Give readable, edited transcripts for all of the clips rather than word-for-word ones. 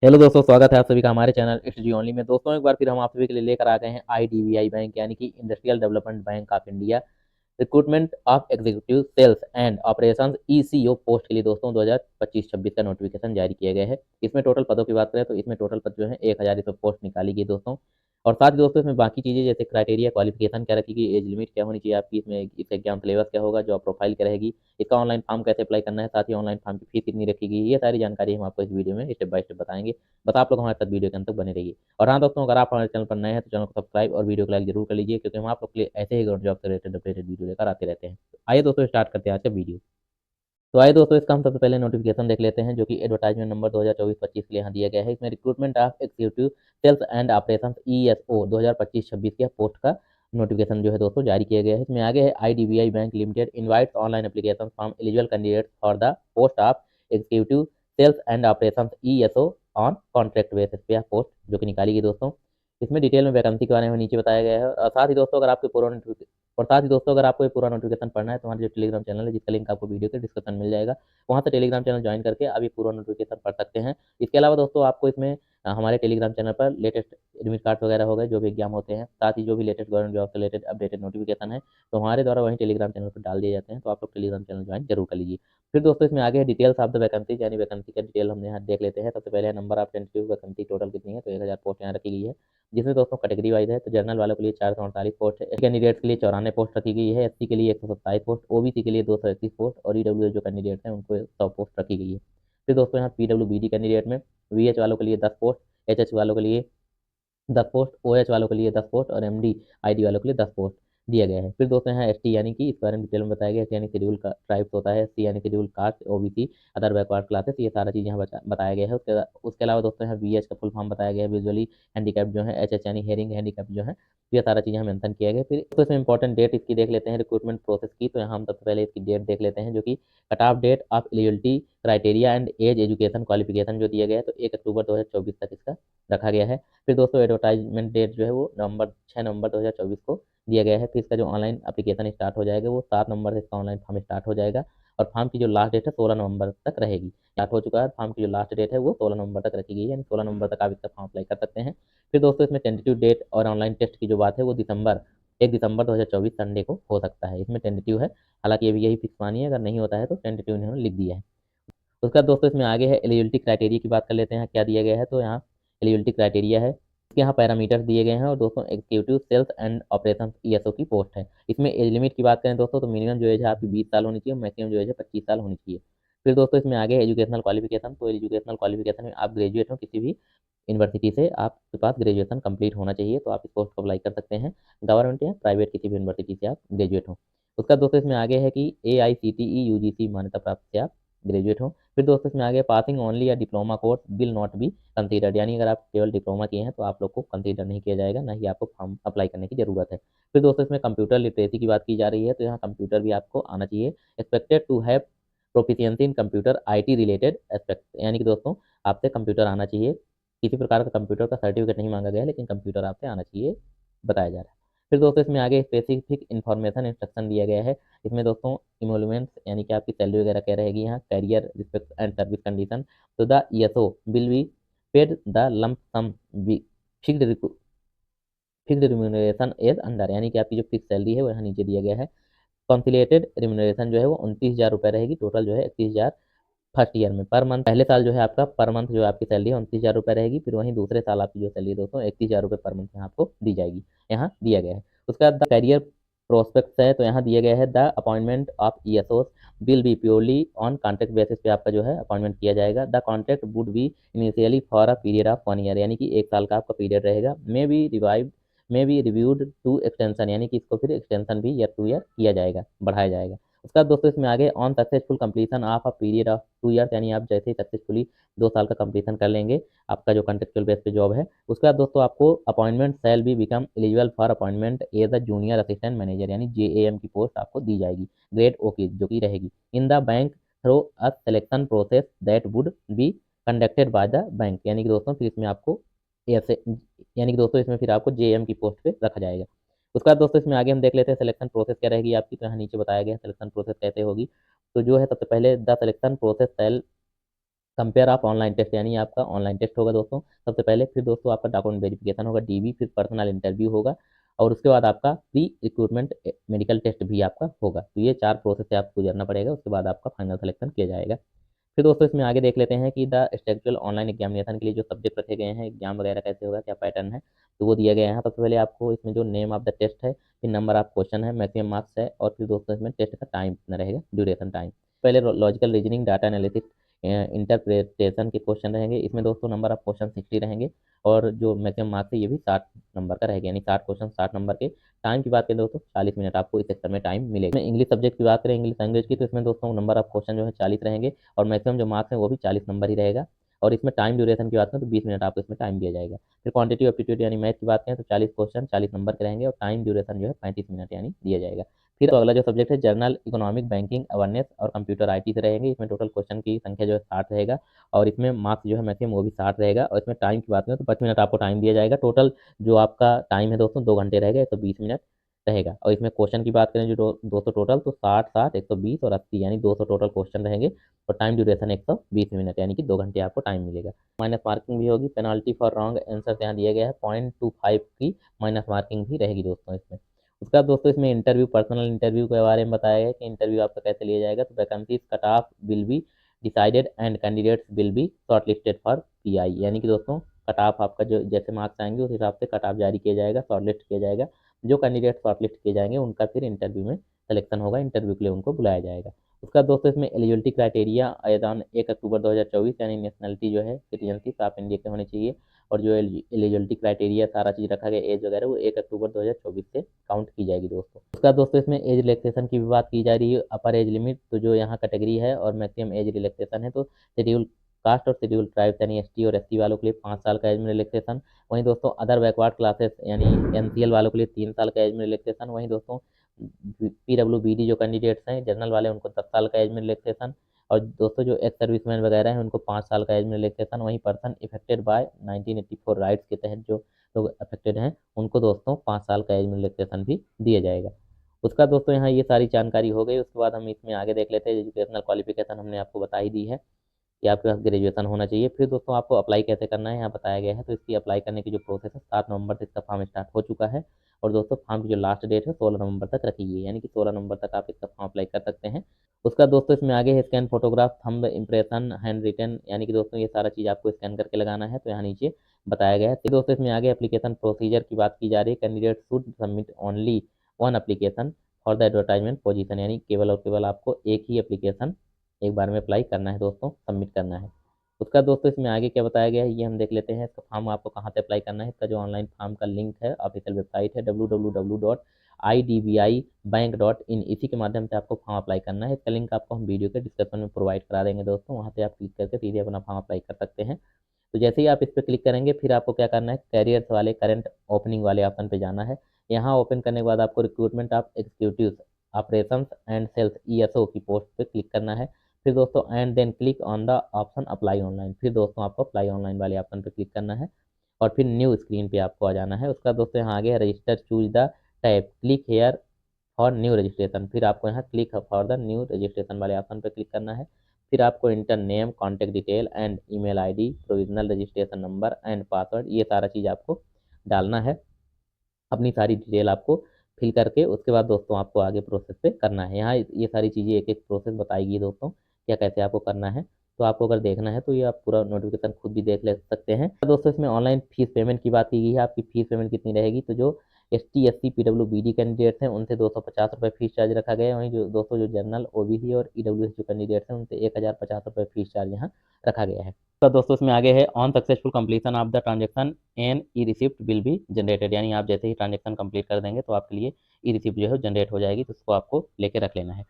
Hello दोस्तों, स्वागत है आप सभी का हमारे चैनल इट्स जी ओनली में। दोस्तों, एक बार फिर हम आप सभी के लिए लेकर आ गए हैं आईडीबीआई बैंक यानी कि industrial development bank of India recruitment of executive sales and operations ECO post के लिए दोस्तों 2025-26 का नोटिफिकेशन जारी किया गया है। इसमें टोटल पदों की बात करें तो इसमें टोटल पद जो है 1000 इसमें पोस्ट निकाली गई दोस्तों। और साथ ही दोस्तों इसमें बाकी चीज़ें जैसे क्राइटेरिया क्वालिफिकेशन क्या रखी गई, एज लिमिट क्या होनी चाहिए आपकी, इसमें इस एग्जाम सिलेबस क्या होगा, जॉब प्रोफाइल क्या रहेगी, इसका ऑनलाइन फॉर्म कैसे अप्लाई करना है, साथ ही ऑनलाइन फॉर्म की फीस कितनी रखी गई है, ये सारी जानकारी हम आपको इस वीडियो में स्टेप बाय स्टेप बताएंगे। बस आप लोग हमारे साथ वीडियो के अंत तक बने रहिए। और हाँ दोस्तों, अगर आप हमारे चैनल पर नए हैं तो चैनल को सब्सक्राइब और वीडियो को लाइक जरूर कर लीजिए, क्योंकि हम आप लोग के लिए ऐसे ही गवर्नमेंट जॉब से रिलेटेड अपडेटेड वीडियो लेकर आते रहते हैं। तो आइए दोस्तों, स्टार्ट करते हैं आज का वीडियो। तो आइए दोस्तों, इसका हम सबसे पहले नोटिफिकेशन देख लेते हैं, जो कि एडवर्टाइजमेंट नंबर 2024-25 के लिए यहाँ दिया गया है। इसमें recruitment of executive sales and operations ESO 2025-26 के पोस्ट का नोटिफिकेशन जो है दोस्तों जारी किया गया है। इसमें आगे है IDBI bank limited invites online application from eligible candidates for the post of executive sales and operations ESO on contract basis पे यह पोस्ट जो कि निकाली गई दोस्तों। इसमें डिटेल में वैकेंसी के बारे में नीचे बताया गया है। और साथ ही दोस्तों, अगर आपको ये पूरा नोटिफिकेशन पढ़ना है तो हमारे जो टेलीग्राम चैनल है, जिसका लिंक आपको वीडियो के डिस्क्रिप्शन मिल जाएगा, वहाँ से टेलीग्राम चैनल ज्वाइन करके आप ये पूरा नोटिफिकेशन पढ़ सकते हैं। इसके अलावा दोस्तों, आपको इसमें हमारे टेलीग्राम चैनल पर लेटेस्ट एडमिट कार्ड वगैरह हो गए, जो भी एग्जाम होते हैं, साथ ही जो भी लेटेस्ट गवर्नमेंट जॉब से रिलेटेड अपडेटेड नोटिफिकेशन है, तो हमारे द्वारा वहीं टेलीग्राम चैनल पर डाल दिए जाते हैं। तो आप लोग टेलीग्राम चैनल ज्वाइन जरूर कर लीजिए। फिर दोस्तों, इसमें आगे है डिटेल्स ऑफ द वैकेंसी, यानी वैकेंसी का डिटेल हमने यहाँ देख लेते हैं। सबसे पहले है number of tentative vacancy total कितनी है, तो 1000 पोस्ट यहाँ रखी गई है, जिसमें दोस्तों कैटेगरी वाइज है। तो जनरल वालों के लिए 448 पोस्ट है, कैंडिडेट्स के लिए 94 पोस्ट रखी गई है, एससी के लिए 127 पोस्ट, ओबीसी के लिए 231 पोस्ट और ईडब्ल्यू जो कैंडिडेट हैं उनको 100 पोस्ट रखी गई है। फिर दोस्तों यहाँ पीडब्ल्यूबीडी कैंडिडेट में वीएच वालों के लिए 10 पोस्ट, एचएच वालों के लिए 10 पोस्ट, ओएच वालों के लिए 10 पोस्ट और एमडी आईडी वालों के लिए 10 पोस्ट दिया गया है। फिर दोस्तों यहाँ एसटी यानी कि इस बारे में डिटेल में बताया गया है, यानी शेड्यूल का ट्राइब्स होता है, सी यानी schedule caste, OBC, other backward classes, ये सारा चीज़ यहाँ बताया गया है। उसके अलावा दोस्तों यहाँ बीएच का फुल फॉर्म बताया गया है, विजुअली हैंडीकैप जो है, एचएच यानी हेयरिंग हैंडीकैप जो है, ये सारा चीज़ यहाँ मेंशन किया गया है। फिर तो इसमें इंपॉर्टेंट डेट इसकी देख लेते हैं रिक्रूटमेंट प्रोसेस की। तो यहाँ हम सबसे पहले इसकी डेट देख लेते हैं, जो कि cut off date of eligibility criteria and age education qualification जो दिया गया है, तो 1 अक्टूबर 2024 तक इसका रखा गया है। फिर दोस्तों एडवर्टाइजमेंट डेट जो है वो 6 नवंबर 2024 को दिया गया है। फिर इसका जो ऑनलाइन एप्लीकेशन स्टार्ट हो जाएगा वो 7 नवंबर से इसका ऑनलाइन फॉर्म स्टार्ट हो जाएगा। और फॉर्म की जो लास्ट डेट है 16 नवंबर तक रहेगी। स्टार्ट हो चुका है, फॉर्म की जो लास्ट डेट है वो 16 नवंबर तक रखी गई है, यानी 16 नवंबर तक आप इसका फॉर्म अप्लाई कर सकते हैं। फिर दोस्तों इसमें टेंटेटिव डेट और ऑनलाइन टेस्ट की जो बात है वो 1 दिसंबर 2024 संडे को हो सकता है। इसमें टेंटेटिव है, हालांकि ये भी यही फिक्स मानिए, अगर नहीं होता है तो टेंटेटिव इन्होंने लिख दिया है। उसके बाद दोस्तों इसमें आगे है एलिजिबिलिटी क्राइटेरिया की बात कर लेते हैं, क्या दिया गया है। तो यहाँ एलिजिबिलिटी क्राइटेरिया है, इसके यहाँ पैरामीटर्स दिए गए हैं। और दोस्तों executive sales and operation ESO की पोस्ट है। इसमें एज लिमिट की बात करें दोस्तों, तो मिनिमम जो एज है आपकी 20 साल होनी चाहिए, मैक्सिमम जो एज है 25 साल होनी चाहिए। फिर दोस्तों इसमें आगे है एजुकेशनल क्वालिफिकेशन। तो एजुकेशनल क्वालिफिकेशन में आप ग्रेजुएट हो, किसी भी यूनिवर्सिटी से आपके पास ग्रेजुएशन कंप्लीट होना चाहिए, तो आप इस पोस्ट को अप्लाई कर सकते हैं। गवर्नमेंट या प्राइवेट किसी भी यूनिवर्सिटी से आप ग्रेजुएट हो। उसका दोस्तों इसमें आगे है कि AICTE UGC मान्यता प्राप्त से आप ग्रेजुएट हो। फिर दोस्तों इसमें आगे पासिंग ओनली या diploma course will not be considered, यानी अगर आप केवल डिप्लोमा किए हैं तो आप लोग को कंसीडर नहीं किया जाएगा, ना ही आपको फॉर्म अप्लाई करने की जरूरत है। फिर दोस्तों इसमें कंप्यूटर लिटरेसी की बात की जा रही है, तो यहाँ कंप्यूटर भी आपको आना चाहिए। Expected to have proficiency in computer IT related aspect, यानी कि दोस्तों आपसे कंप्यूटर आना चाहिए। किसी प्रकार का कंप्यूटर का सर्टिफिकेट नहीं मांगा गया है, लेकिन कंप्यूटर आपसे आना चाहिए बताया जा रहा है। फिर दोस्तों इसमें आगे स्पेसिफिक इन्फॉर्मेशन इंस्ट्रक्शन दिया गया है। इसमें दोस्तों इमोलमेंट्स यानी कि आपकी सैलरी वगैरह क्या रहेगी, यहाँ career respect and service condition, तो the ESO will be paid the lump sum fixed fixed remuneration as under, यानी कि आपकी जो फिक्स सैलरी है वो यहाँ नीचे दिया गया है। कॉन्सिलेटेड रिम्यूनरेशन जो है वो 29,000 रुपये रहेगी, टोटल जो है 31,000 फर्स्ट ईयर में पर मंथ। पहले साल जो है आपका पर मंथ जो आपकी सैलरी है 29,000 रुपये रहेगी। फिर वहीं दूसरे साल आपकी जो सैलरी दोस्तों 31,000 रुपये पर मंथ यहाँ आपको दी जाएगी, यहाँ दिया गया है। उसके बाद करियर प्रोस्पेक्ट्स है, तो यहाँ दिया गया है the appointment of ESOs will be purely on contract basis पे आपका जो है अपॉइंटमेंट किया जाएगा। The contract would be initially for a period of 1 year, यानी कि 1 साल का आपका पीरियड रहेगा। May be reviewed to extension, यानी कि इसको फिर एक्सटेंशन भी ईयर टू ईयर किया जाएगा, बढ़ाया जाएगा। उसके बाद दोस्तों इसमें आगे on successful completion of a period of 2 years, यानी आप जैसे ही सक्सेसफुली 2 साल का कंप्लीशन कर लेंगे आपका जो कॉन्ट्रेक्चुअल बेस पे जॉब है, उसके बाद दोस्तों आपको appointment shall be become eligible for appointment as a junior assistant manager, यानी JAM की पोस्ट आपको दी जाएगी, ग्रेड O की जो की रहेगी in the bank through a selection process that would be conducted by the bank, यानी कि दोस्तों फिर इसमें आपको ऐसे, यानी कि दोस्तों इसमें फिर आपको JAM की पोस्ट पे रखा जाएगा। उसके बाद दोस्तों इसमें आगे हम देख लेते हैं सिलेक्शन प्रोसेस क्या रहेगी आपकी। तो यहाँ नीचे बताया गया है सिलेक्शन प्रोसेस कैसे होगी। तो जो है सबसे पहले the selection process shall comprise of online test, यानी आपका ऑनलाइन टेस्ट होगा दोस्तों सबसे पहले, फिर दोस्तों आपका डॉक्यूमेंट वेरिफिकेशन होगा डीबी, फिर पर्सनल इंटरव्यू होगा, और उसके बाद आपका प्री रिक्रूटमेंट मेडिकल टेस्ट भी आपका होगा। तो ये 4 प्रोसेस से आपको गुजरना पड़ेगा, उसके बाद आपका फाइनल सिलेक्शन किया जाएगा। फिर दोस्तों इसमें आगे देख लेते हैं कि द स्ट्रक्चरल ऑनलाइन एग्जामिनेशन के लिए जो सब्जेक्ट रखे गए हैं, एग्जाम वगैरह कैसे होगा, क्या पैटर्न है, तो वो दिया गया है। सबसे पहले आपको इसमें जो नेम ऑफ द टेस्ट है, फिर नंबर ऑफ क्वेश्चन है, मैक्सिमम मार्क्स है, और फिर दोस्तों इसमें टेस्ट का टाइम कितना रहेगा, ड्यूरेशन टाइम। पहले logical reasoning, data analysis, interpretation के क्वेश्चन रहेंगे। इसमें दोस्तों नंबर ऑफ क्वेश्चन 60 रहेंगे, और जो मैक्सिमम मार्क्स है ये भी 60 नंबर का रहेगा, यानी 60 क्वेश्चन 60 नंबर के। टाइम की बात करें दोस्तों 40 मिनट आपको इस सेक्टर में टाइम मिलेगा। इंग्लिश सब्जेक्ट की बात करें, इंग्लिश लैंग्वेज की, तो इसमें दोस्तों नंबर ऑफ क्वेश्चन जो है 40 रहेंगे, और मैक्सिमम जो मार्क्स है वो भी 40 नंबर ही रहेगा। और इसमें टाइम ड्यूरेशन की बात करें तो 20 मिनट आपको इसमें टाइम दिया जाएगा। फिर क्वांटिटी एप्टीट्यूड यानी मैथ की बात करें तो 40 क्वेश्चन 40 नंबर के रहेंगे, और टाइम ड्यूरेशन जो है 35 मिनट यानी दिया जाएगा। फिर तो अगला जो सब्जेक्ट है जनरल इकोनॉमिक, बैंकिंग, अवेयरनेस और कंप्यूटर आईटी से रहेंगे। इसमें टोटल क्वेश्चन की संख्या जो है 60 रहेगा, और इसमें मार्क्स जो है मैक्सिमम वो भी 60 रहेगा। और इसमें टाइम की बात करें तो 25 मिनट आपको टाइम दिया जाएगा। टोटल जो आपका टाइम है दोस्तों 2 घंटे रहेगा, 120 मिनट रहेगा। और इसमें क्वेश्चन की बात करें जो दोस्तों टोटल तो 60 60 120 और 80 यानी 200 टोटल क्वेश्चन रहेंगे, और टाइम ड्यूरेशन 120 मिनट यानी कि 2 घंटे आपको टाइम मिलेगा। माइनस मार्किंग भी होगी, पेनाल्टी फॉर रॉन्ग आंसर यहाँ दिया गया है 0.25 की माइनस मार्किंग भी रहेगी दोस्तों इसमें। उसके बाद दोस्तों इसमें इंटरव्यू, पर्सनल इंटरव्यू के बारे में बताया गया है कि इंटरव्यू आपका कैसे लिया जाएगा। तो vacancies cut off will be decided and candidates will be shortlisted for pi, यानी कि दोस्तों कट ऑफ आपका जो जैसे मार्क्स आएंगे उस हिसाब से कट ऑफ जारी किया जाएगा, शॉर्टलिस्ट किया जाएगा। जो कैंडिडेट शॉर्टलिस्ट किए जाएंगे उनका फिर इंटरव्यू में सिलेक्शन होगा, इंटरव्यू के लिए उनको बुलाया जाएगा। उसका दोस्तों इसमें एलिजिबिलिटी क्राइटेरिया आवेदन 1 अक्टूबर 2024, यानी नेशनलिटी जो है सिटीजनशिप आप इंडिया के होने चाहिए, और जो एलिजिबिलिटी क्राइटेरिया सारा चीज़ रखा गया एज वगैरह वो 1 अक्टूबर 2024 से काउंट की जाएगी दोस्तों। उसका दोस्तों इसमें एज रिलैक्सेशन की भी बात की जा रही है। अपर एज लिमिट तो जो यहाँ कैटेगरी है और मैक्सिमम एज रिलैक्सेशन है, तो शेड्यूल कास्ट और शेड्यूल ट्राइब्स यानी एसटी और एससी वालों के लिए 5 साल का एज में रिलैक्सेशन। वहीं दोस्तों अदर बैकवर्ड क्लासेस यानी एनसीएल वालों के लिए 3 साल का एज में रिलैक्सेशन। वहीं दोस्तों पीडब्ल्यूबीडी जो कैंडिडेट्स हैं जनरल वाले उनको 10 साल का एज में रिलैक्सेशन, और दोस्तों जो एक्स सर्विसमैन वगैरह हैं उनको 5 साल का एज में रिलैक्सेशन। वहीं पर्सन इफेक्टेड बाय 1984 राइट्स के तहत जो लोग अफेक्टेड हैं उनको दोस्तों 5 साल का एज में रिलैक्सेशन भी दिया जाएगा। उसका दोस्तों यहाँ ये सारी जानकारी हो गई। उसके बाद हम इसमें आगे देख लेते हैं। एजुकेशनल क्वालिफिकेशन हमने आपको बता ही दी है कि आपके पास ग्रेजुएशन होना चाहिए। फिर दोस्तों आपको अप्लाई कैसे करना है यहाँ बताया गया है। तो इसकी अप्लाई करने की जो प्रोसेस है 7 नवंबर से इसका फॉर्म स्टार्ट हो चुका है, और दोस्तों फॉर्म की जो लास्ट डेट है 16 नवंबर तक रखी गई है, यानी कि 16 नवंबर तक आप इसका फॉर्म अप्लाई कर सकते हैं। उसका दोस्तों इसमें आगे है scan photograph, thumb impression, hand written, यानी कि दोस्तों ये सारा चीज़ आपको स्कैन करके लगाना है, तो यहाँ नीचे बताया गया है। तो दोस्तों इसमें आगे एप्लीकेशन प्रोसीजर की बात की जा रही है। Candidate should submit only one application for the advertisement position, यानी केवल और केवल आपको एक ही एप्लीकेशन एक बार में अप्लाई करना है दोस्तों, सबमिट करना है। उसका दोस्तों इसमें आगे क्या बताया गया है ये हम देख लेते हैं। इसका फॉर्म आपको कहाँ से अप्लाई करना है। इसका जो ऑनलाइन फॉर्म का लिंक है ऑफिशियल वेबसाइट है www.idbibank.in, इसी के माध्यम से आपको फॉर्म अप्लाई करना है। इसका लिंक आपको हम वीडियो के डिस्क्रिप्शन में प्रोवाइड करा देंगे दोस्तों, वहाँ से आप क्लिक करके सीधे अपना फॉर्म अप्लाई कर सकते हैं। तो जैसे ही आप इस पर क्लिक करेंगे फिर आपको क्या करना है, कैरियर्स वाले करंट ओपनिंग वाले ऑप्शन पे जाना है। यहाँ ओपन करने के बाद आपको recruitment of executive operations and sales ESO की पोस्ट पे क्लिक करना है। फिर दोस्तों and then click on the option apply online, फिर दोस्तों आपको अप्लाई ऑनलाइन वाले ऑप्शन पे क्लिक करना है, और फिर न्यू स्क्रीन पे आपको आ जाना है। उसका दोस्तों यहाँ आगे है register, choose the tab, click here for new registration, फिर आपको यहाँ click for the new registration वाले ऑप्शन पर क्लिक करना है। फिर आपको inter name, contact detail and email ID, provisional registration number and password, ये सारा चीज़ आपको डालना है। अपनी सारी डिटेल आपको फिल करके उसके बाद दोस्तों आपको आगे प्रोसेस पे करना है। यहाँ ये सारी चीज़ें एक एक प्रोसेस बताएगी दोस्तों क्या कैसे आपको करना है। तो आपको अगर देखना है तो ये आप पूरा नोटिफिकेशन खुद भी देख ले सकते हैं। दोस्तों इसमें ऑनलाइन फीस पेमेंट की बात की गई है। आपकी फीस पेमेंट कितनी रहेगी, तो जो एसटी एससी पीडब्ल्यूबीडी कैंडिडेट्स हैं उनसे 250 रुपये फीस चार्ज रखा गया है। वहीं जो दोस्तों जो जनरल ओबीसी और ईडब्ल्यूएस जो कैंडिडेट्स हैं उनसे 1050 रुपये फीस चार्ज यहाँ रखा गया है। तो दोस्तों इसमें आगे है on successful completion of the transaction an e receipt will be generated, यानी आप जैसे ही ट्रांजेक्शन कंप्लीट कर देंगे तो आपके लिए ई रिसिप्ट जो है जनरेट हो जाएगी, तो उसको आपको लेके रख लेना है।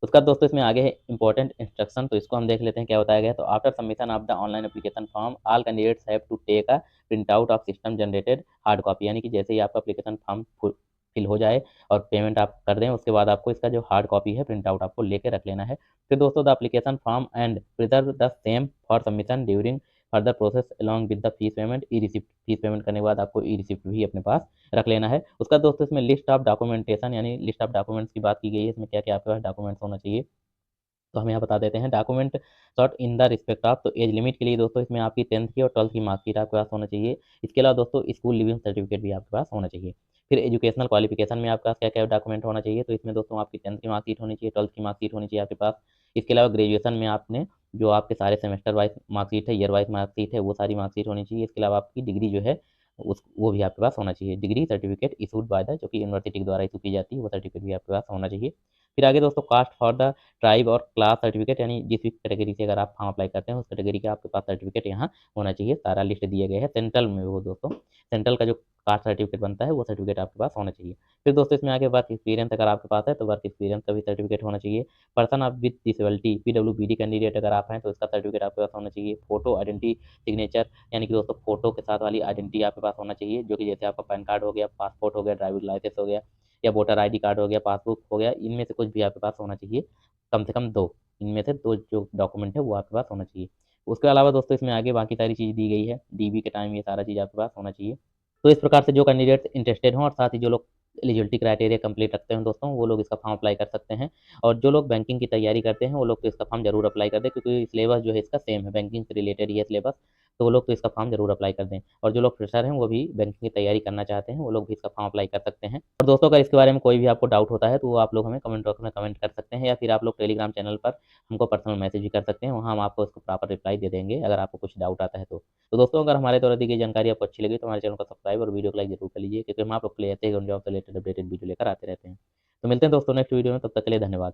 उसका दोस्तों इसमें आगे है इंपॉर्टेंट इंस्ट्रक्शन, तो इसको हम देख लेते हैं क्या बताया गया है। तो after submission of the online application form all candidates have to take a print out of system generated hard copy, यानी कि जैसे ही आपका एप्लीकेशन फॉर्म फिल हो जाए और पेमेंट आप कर दें उसके बाद आपको इसका जो हार्ड कॉपी है प्रिंट आउट आपको लेके रख लेना है। फिर दोस्तों the application form and preserve the same for submission during further process along with the fees payment E receipt, fees payment करने के बाद आपको ई रिसिप्ट भी अपने पास रख लेना है। उसका दोस्तों इसमें लिस्ट ऑफ डॉक्यूमेंटेशन यानी लिस्ट ऑफ डॉक्यूमेंट्स की बात की गई है। इसमें क्या क्या आपके पास डॉक्यूमेंट्स होना चाहिए। तो हम यहाँ बता देते हैं document short in the respect of. तो एज लिमिट के लिए दोस्तों इसमें आपकी 10th की और 12th की मार्कशीट आपके पास होना चाहिए। इसके अलावा दोस्तों स्कूल लिविंग सर्टिफिकेट भी आपके पास होना चाहिए। फिर एजुकेशनल क्वालिफिकेशन में आपका क्या क्या डॉक्यूमेंट होना चाहिए, तो इसमें दोस्तों आपकी 10th की मार्कशीट होनी चाहिए, 12th की मार्कशीट होनी चाहिए आपके पास। इसके अलावा ग्रेजुएशन में आपने जो आपके सारे सेमेस्टर वाइज मार्कशीट है, ईयर वाइज मार्कशीट है, वो सारी मार्कशीट होनी चाहिए। इसके अलावा आपकी डिग्री जो है उस वो भी आपके पास होना चाहिए। Degree certificate issued by the, जो कि यूनिवर्सिटी के द्वारा इशू की जाती है, वो सर्टिफिकेट भी आपके पास होना चाहिए। फिर आगे दोस्तों कास्ट फॉर द ट्राइब और क्लास सर्टिफिकेट, यानी जिस भी कैटेगरी से अगर आप फॉर्म अप्लाई करते हैं उस कैटेगरी का आपके पास सर्टिफिकेट यहाँ होना चाहिए। सारा लिस्ट दिए गए हैं सेंट्रल में, वो दोस्तों सेंट्रल का जो कास्ट सर्टिफिकेट बनता है वो सर्टिफिकेट आपके पास होना चाहिए। फिर दोस्तों इसमें आगे वर्क एक्सपीरियंस अगर आपके पास है तो वर्क एक्सपीरियंस का भी सर्टिफिकेट होना चाहिए। Person of with disability PWBD candidate अगर आप हैं तो इसका सर्टिफिकेट आपके पास होना चाहिए। फोटो आइडेंटिटी सिग्नेचर, यानी कि दोस्तों फोटो के साथ वाली आइडेंटिटी आपके पास होना चाहिए, जो कि जैसे आपका पैन कार्ड हो गया, पासपोर्ट हो गया, ड्राइविंग लाइसेंस हो गया, या वोटर आईडी कार्ड हो गया, पासबुक हो गया, इनमें से कुछ भी आपके पास होना चाहिए। कम से कम 2, इनमें से 2 जो डॉक्यूमेंट है वो आपके पास होना चाहिए। उसके अलावा दोस्तों इसमें आगे बाकी सारी चीज़ दी गई है, डीबी के टाइम ये सारा चीज़ आपके पास होना चाहिए। तो इस प्रकार से जो कैंडिडेट्स इंटरेस्टेड हों और साथ ही जो लोग एलिजिबिलिटी क्राइटेरिया कंप्लीट रखते हैं दोस्तों, वो लोग इसका फॉर्म अप्लाई कर सकते हैं। और जो लोग बैंकिंग की तैयारी करते हैं वो लोग तो इसका फॉर्म जरूर अप्लाई कर दें, क्योंकि सिलेबस जो है इसका सेम है, बैंकिंग से रिलेटेड ही है सिलेबस। तो वो लोग तो इसका फॉर्म जरूर अप्लाई कर दें। और जो लोग फ्रेशर हैं वो भी बैंकिंग की तैयारी करना चाहते हैं, वो लोग भी इसका फॉर्म अप्लाई कर सकते हैं। और दोस्तों अगर इसके बारे में कोई भी आपको डाउट होता है तो वो आप लोग हमें कमेंट बॉक्स में कमेंट कर सकते हैं, या फिर आप लोग टेलीग्राम चैनल पर हमको पर्सनल मैसेज भी कर सकते हैं, वहाँ हम आपको उसको प्रॉपर रिप्लाई दे देंगे अगर आपको कुछ डाउट आता है तो। तो दोस्तों अगर हमारे द्वारा दी गई जानकारी आपको अच्छी लगी तो हमारे चैनल को सब्सक्राइब और वीडियो को लाइक जरूर कर लीजिए, क्योंकि हम आप लोग के लिए ऐसे ही जॉब से रिलेटेड अपडेटेड वीडियो लेकर आते रहते हैं। तो मिलते हैं दोस्तों नेक्स्ट वीडियो में, तब तक के लिए धन्यवाद।